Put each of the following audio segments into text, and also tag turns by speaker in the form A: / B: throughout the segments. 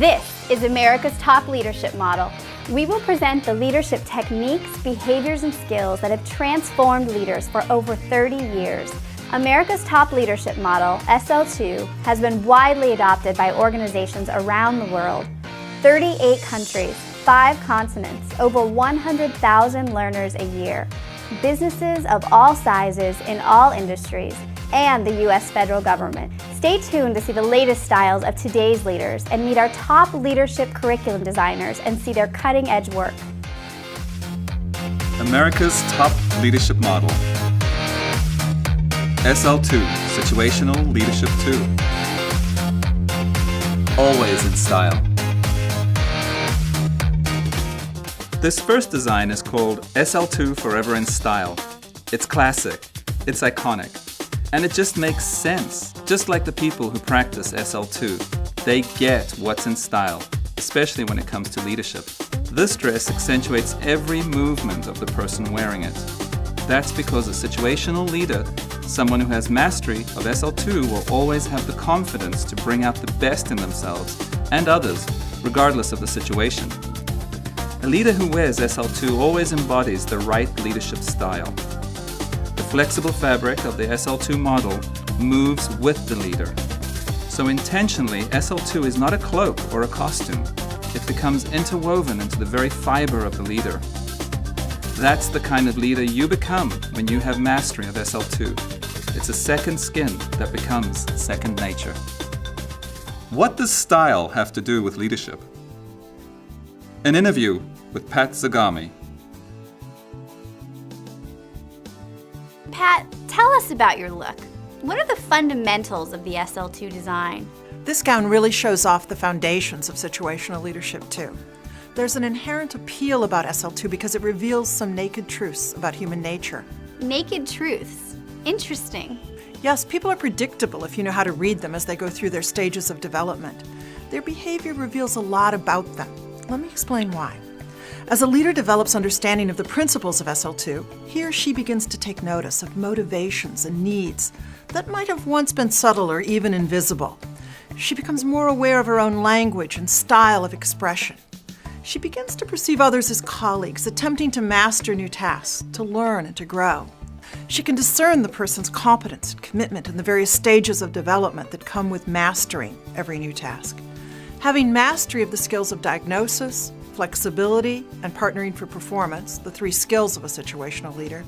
A: This is America's Top Leadership Model. We will present the leadership techniques, behaviors, and skills that have transformed leaders for over 30 years. America's Top Leadership Model, SL2, has been widely adopted by organizations around the world. 38 countries, 5 continents, over 100,000 learners a year. Businesses of all sizes in all industries, and the U.S. federal government. Stay tuned to see the latest styles of today's leaders and meet our top leadership curriculum designers and see their cutting-edge work.
B: America's Top Leadership Model. SL2, Situational Leadership 2. Always in style. This first design is called SL2 Forever in Style. It's classic, it's iconic, and it just makes sense. Just like the people who practice SL2, they get what's in style, especially when it comes to leadership. This dress accentuates every movement of the person wearing it. That's because a situational leader, someone who has mastery of SL2, will always have the confidence to bring out the best in themselves and others, regardless of the situation. A leader who wears SL2 always embodies the right leadership style. The flexible fabric of the SL2 model moves with the leader. So intentionally, SL2 is not a cloak or a costume. It becomes interwoven into the very fiber of the leader. That's the kind of leader you become when you have mastery of SL2. It's a second skin that becomes second nature. What does style have to do with leadership? An interview with Pat Zagami.
A: Pat, tell us about your look. What are the fundamentals of the SL2 design?
C: This gown really shows off the foundations of situational leadership too. There's an inherent appeal about SL2 because it reveals some naked truths about human nature.
A: Naked truths. Interesting.
C: Yes, people are predictable if you know how to read them as they go through their stages of development. Their behavior reveals a lot about them. Let me explain why. As a leader develops understanding of the principles of SL2, he or she begins to take notice of motivations and needs that might have once been subtle or even invisible. She becomes more aware of her own language and style of expression. She begins to perceive others as colleagues, attempting to master new tasks, to learn and to grow. She can discern the person's competence and commitment in the various stages of development that come with mastering every new task. Having mastery of the skills of diagnosis, flexibility, and partnering for performance, the 3 skills of a situational leader,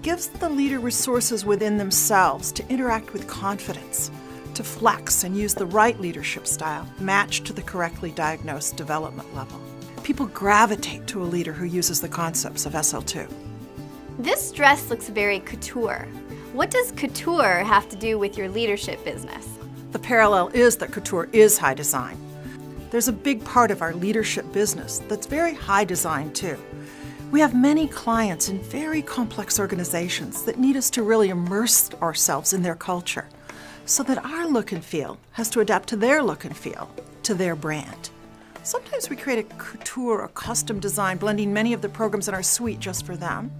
C: gives the leader resources within themselves to interact with confidence, to flex and use the right leadership style matched to the correctly diagnosed development level. People gravitate to a leader who uses the concepts of SL2.
A: This dress looks very couture. What does couture have to do with your leadership business?
C: The parallel is that couture is high design. There's a big part of our leadership business that's very high design too. We have many clients in very complex organizations that need us to really immerse ourselves in their culture so that our look and feel has to adapt to their look and feel, to their brand. Sometimes we create a couture or custom design, blending many of the programs in our suite just for them.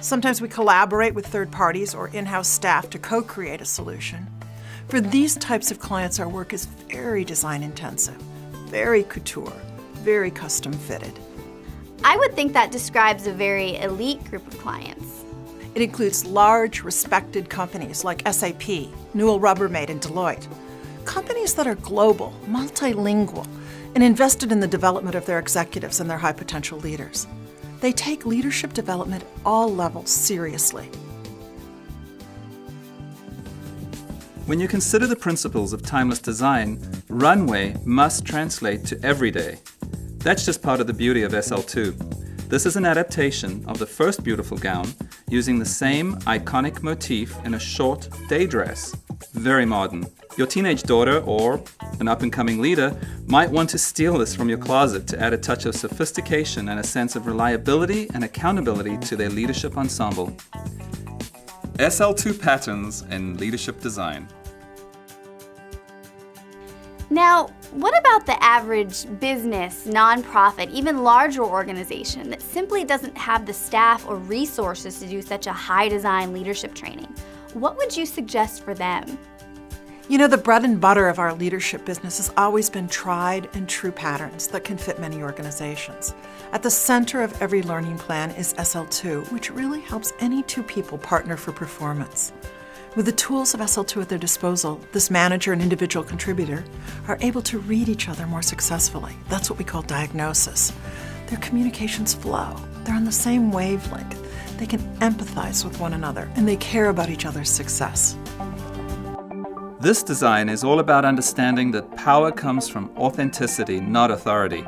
C: Sometimes we collaborate with third parties or in-house staff to co-create a solution. For these types of clients, our work is very design intensive, very couture, very custom fitted.
A: I would think that describes a very elite group of clients.
C: It includes large, respected companies like SAP, Newell Rubbermaid, and Deloitte. Companies that are global, multilingual, and invested in the development of their executives and their high potential leaders. They take leadership development at all levels seriously.
B: When you consider the principles of timeless design, runway must translate to everyday. That's just part of the beauty of SL2. This is an adaptation of the first beautiful gown using the same iconic motif in a short day dress. Very modern. Your teenage daughter or an up-and-coming leader might want to steal this from your closet to add a touch of sophistication and a sense of reliability and accountability to their leadership ensemble. SL2 patterns in leadership design.
A: Now, what about the average business, nonprofit, even larger organization that simply doesn't have the staff or resources to do such a high design leadership training? What would you suggest for them?
C: You know, the bread and butter of our leadership business has always been tried and true patterns that can fit many organizations. At the center of every learning plan is SL2, which really helps any two people partner for performance. With the tools of SL2 at their disposal, this manager and individual contributor are able to read each other more successfully. That's what we call diagnosis. Their communications flow. They're on the same wavelength. They can empathize with one another, and they care about each other's success.
B: This design is all about understanding that power comes from authenticity, not authority.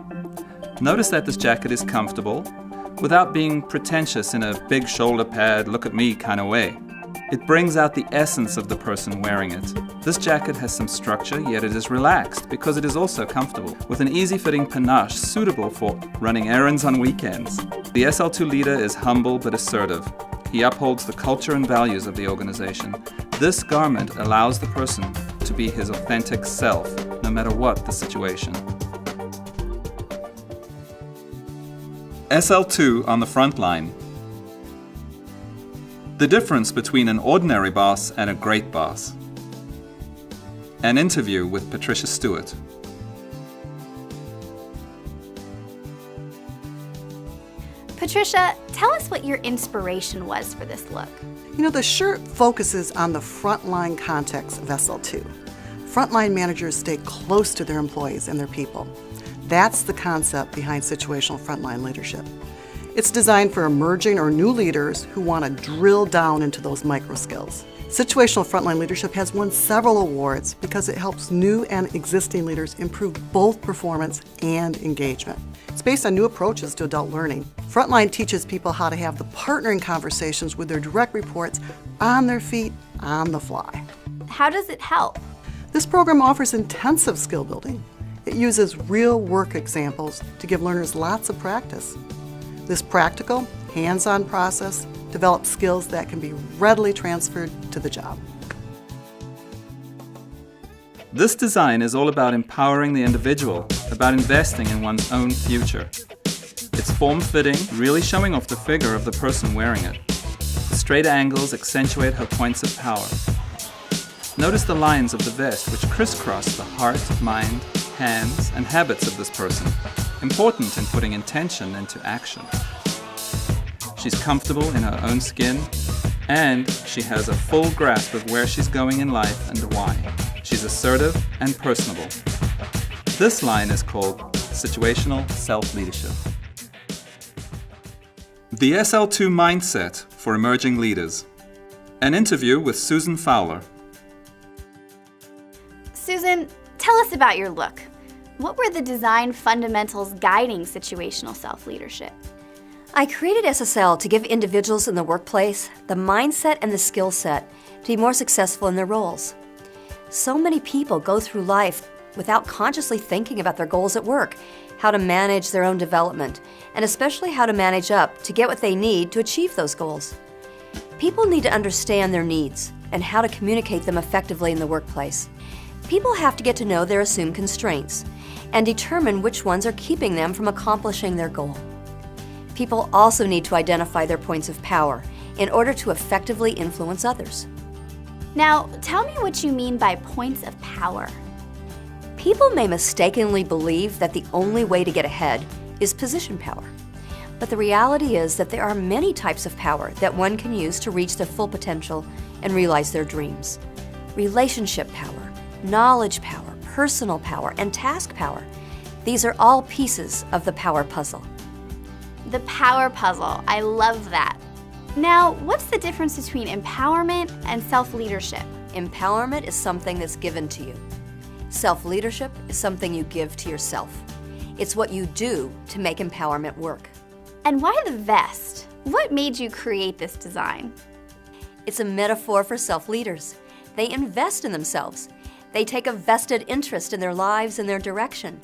B: Notice that this jacket is comfortable without being pretentious in a big shoulder pad, look at me kind of way. It brings out the essence of the person wearing it. This jacket has some structure, yet it is relaxed because it is also comfortable, with an easy-fitting panache suitable for running errands on weekends. The SL2 leader is humble but assertive. He upholds the culture and values of the organization. This garment allows the person to be his authentic self, no matter what the situation. SL2 on the front line. The difference between an ordinary boss and a great boss. An interview with Patricia Stewart.
A: Patricia, tell us what your inspiration was for this look.
D: You know, the shirt focuses on the frontline context of SL2. Frontline managers stay close to their employees and their people. That's the concept behind situational frontline leadership. It's designed for emerging or new leaders who want to drill down into those micro skills. Situational frontline leadership has won several awards because it helps new and existing leaders improve both performance and engagement. It's based on new approaches to adult learning. Frontline teaches people how to have the partnering conversations with their direct reports on their feet, on the fly.
A: How does it help?
D: This program offers intensive skill building. It uses real work examples to give learners lots of practice. This practical, hands-on process develops skills that can be readily transferred to the job.
B: This design is all about empowering the individual, about investing in one's own future. It's form-fitting, really showing off the figure of the person wearing it. The straight angles accentuate her points of power. Notice the lines of the vest which crisscross the heart, mind, hands, and habits of this person, important in putting intention into action. She's comfortable in her own skin, and she has a full grasp of where she's going in life and why. She's assertive and personable. This line is called Situational Self-Leadership. The SL2 Mindset for Emerging Leaders. An interview with Susan Fowler.
A: Susan, tell us about your look. What were the design fundamentals guiding situational self-leadership?
E: I created SSL to give individuals in the workplace the mindset and the skill set to be more successful in their roles. So many people go through life without consciously thinking about their goals at work, how to manage their own development, and especially how to manage up to get what they need to achieve those goals. People need to understand their needs and how to communicate them effectively in the workplace. People have to get to know their assumed constraints and determine which ones are keeping them from accomplishing their goal. People also need to identify their points of power in order to effectively influence others.
A: Now, tell me what you mean by points of power.
E: People may mistakenly believe that the only way to get ahead is position power. But the reality is that there are many types of power that one can use to reach their full potential and realize their dreams. Relationship power, knowledge power, personal power, and task power. These are all pieces of the power puzzle.
A: The power puzzle, I love that. Now, what's the difference between empowerment and self-leadership?
E: Empowerment is something that's given to you. Self-leadership is something you give to yourself. It's what you do to make empowerment work.
A: And why the vest? What made you create this design?
E: It's a metaphor for self-leaders. They invest in themselves. They take a vested interest in their lives and their direction.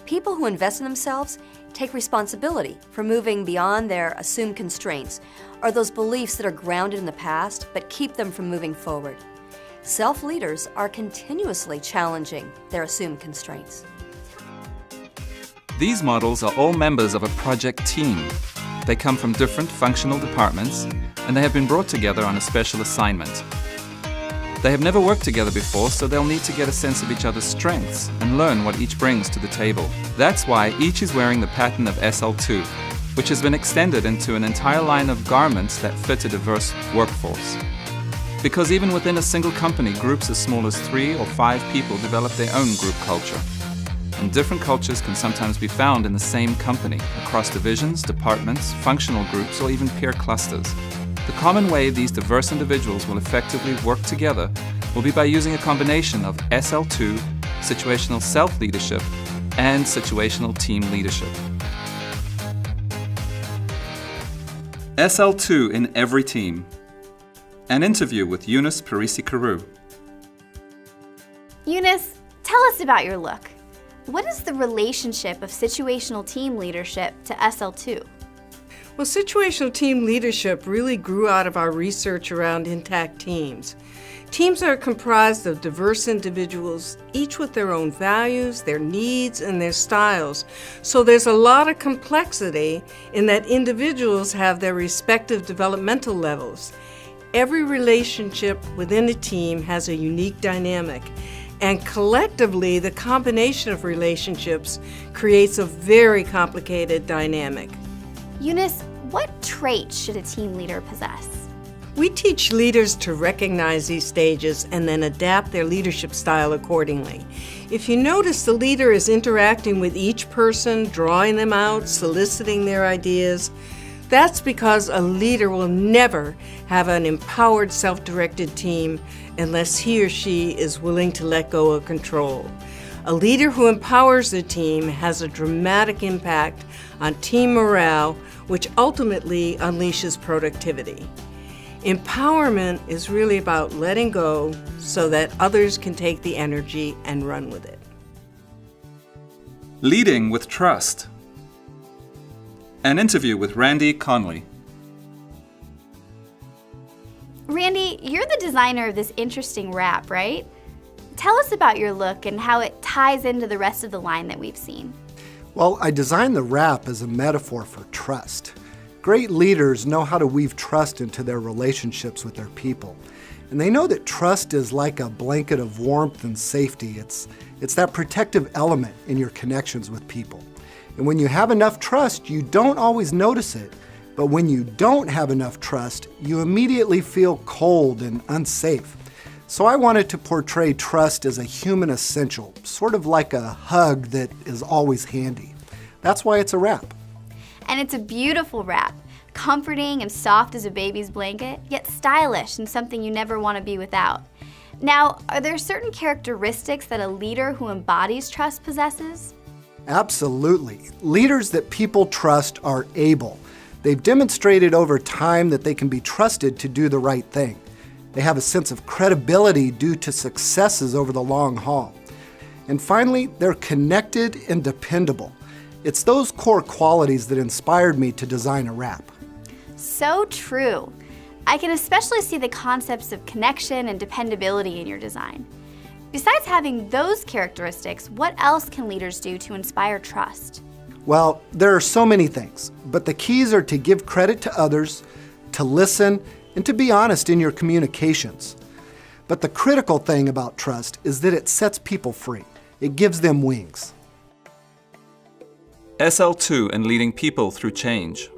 E: People who invest in themselves take responsibility for moving beyond their assumed constraints or those beliefs that are grounded in the past but keep them from moving forward. Self-leaders are continuously challenging their assumed constraints.
B: These models are all members of a project team. They come from different functional departments, and they have been brought together on a special assignment. They have never worked together before, so they'll need to get a sense of each other's strengths and learn what each brings to the table. That's why each is wearing the pattern of SL2, which has been extended into an entire line of garments that fit a diverse workforce. Because even within a single company, groups as small as 3 or 5 people develop their own group culture. And different cultures can sometimes be found in the same company, across divisions, departments, functional groups, or even peer clusters. The common way these diverse individuals will effectively work together will be by using a combination of SL2, situational self-leadership, and situational team leadership. SL2 in every team. An interview with Eunice Parisi-Carew.
A: Eunice, tell us about your look. What is the relationship of situational team leadership to SL2?
F: Well, situational team leadership really grew out of our research around intact teams. Teams are comprised of diverse individuals, each with their own values, their needs, and their styles. So there's a lot of complexity in that individuals have their respective developmental levels. Every relationship within a team has a unique dynamic, and collectively, the combination of relationships creates a very complicated dynamic.
A: Eunice, what traits should a team leader possess?
F: We teach leaders to recognize these stages and then adapt their leadership style accordingly. If you notice the leader is interacting with each person, drawing them out, soliciting their ideas, that's because a leader will never have an empowered, self-directed team unless he or she is willing to let go of control. A leader who empowers the team has a dramatic impact on team morale, which ultimately unleashes productivity. Empowerment is really about letting go so that others can take the energy and run with it.
B: Leading with trust. An interview with Randy Conley.
A: Randy, you're the designer of this interesting wrap, right? Tell us about your look and how it ties into the rest of the line that we've seen.
G: Well, I designed the wrap as a metaphor for trust. Great leaders know how to weave trust into their relationships with their people. And they know that trust is like a blanket of warmth and safety. It's that protective element in your connections with people. And when you have enough trust, you don't always notice it. But when you don't have enough trust, you immediately feel cold and unsafe. So I wanted to portray trust as a human essential, sort of like a hug that is always handy. That's why it's a wrap.
A: And it's a beautiful wrap, comforting and soft as a baby's blanket, yet stylish and something you never want to be without. Now, are there certain characteristics that a leader who embodies trust possesses?
G: Absolutely. Leaders that people trust are able. They've demonstrated over time that they can be trusted to do the right thing. They have a sense of credibility due to successes over the long haul. And finally, they're connected and dependable. It's those core qualities that inspired me to design a wrap.
A: So true. I can especially see the concepts of connection and dependability in your design. Besides having those characteristics, what else can leaders do to inspire trust?
G: Well, there are so many things, but the keys are to give credit to others, to listen, and to be honest in your communications. But the critical thing about trust is that it sets people free. It gives them wings.
B: SL2 and leading people through change.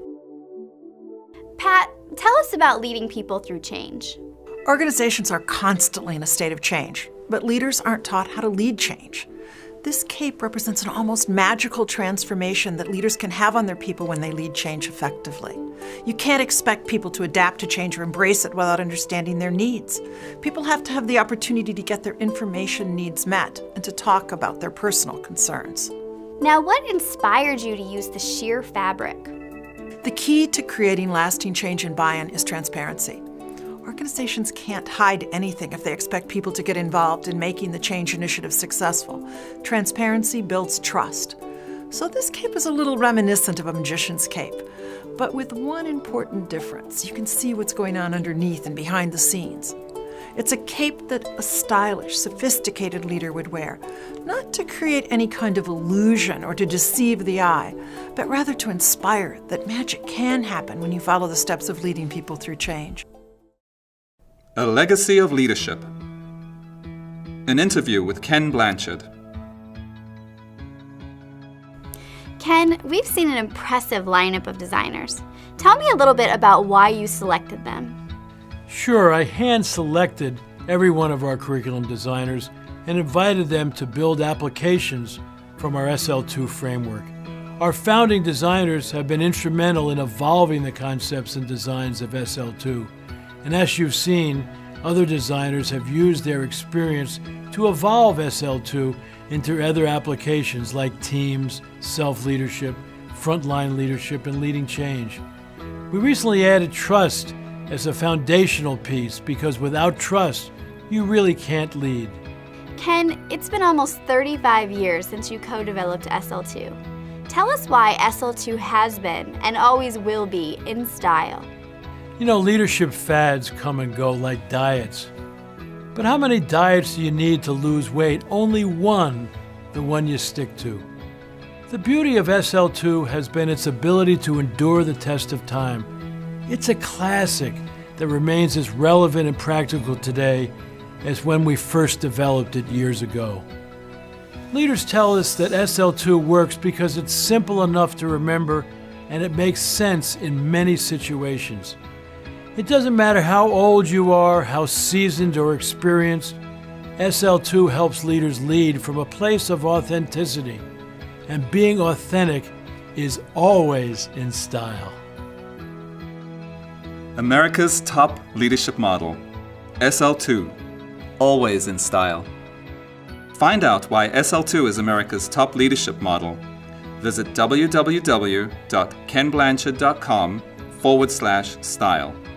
A: Pat, tell us about leading people through change.
C: Organizations are constantly in a state of change, but leaders aren't taught how to lead change. This cape represents an almost magical transformation that leaders can have on their people when they lead change effectively. You can't expect people to adapt to change or embrace it without understanding their needs. People have to have the opportunity to get their information needs met and to talk about their personal concerns.
A: Now, what inspired you to use the sheer fabric?
C: The key to creating lasting change and buy-in is transparency. Organizations can't hide anything if they expect people to get involved in making the change initiative successful. Transparency builds trust. So this cape is a little reminiscent of a magician's cape, but with one important difference. You can see what's going on underneath and behind the scenes. It's a cape that a stylish, sophisticated leader would wear, not to create any kind of illusion or to deceive the eye, but rather to inspire that magic can happen when you follow the steps of leading people through change.
B: A legacy of leadership. An interview with Ken Blanchard.
A: Ken, we've seen an impressive lineup of designers. Tell me a little bit about why you selected them.
H: Sure, I hand-selected every one of our curriculum designers and invited them to build applications from our SL2 framework. Our founding designers have been instrumental in evolving the concepts and designs of SL2. And as you've seen, other designers have used their experience to evolve SL2 into other applications like teams, self-leadership, frontline leadership, and leading change. We recently added trust as a foundational piece because without trust, you really can't lead.
A: Ken, it's been almost 35 years since you co-developed SL2. Tell us why SL2 has been and always will be in style.
H: You know, leadership fads come and go like diets. But how many diets do you need to lose weight? Only one, the one you stick to. The beauty of SL2 has been its ability to endure the test of time. It's a classic that remains as relevant and practical today as when we first developed it years ago. Leaders tell us that SL2 works because it's simple enough to remember and it makes sense in many situations. It doesn't matter how old you are, how seasoned or experienced, SL2 helps leaders lead from a place of authenticity, and being authentic is always in style.
B: America's top leadership model, SL2, always in style. Find out why SL2 is America's top leadership model. Visit www.kenblanchard.com/style.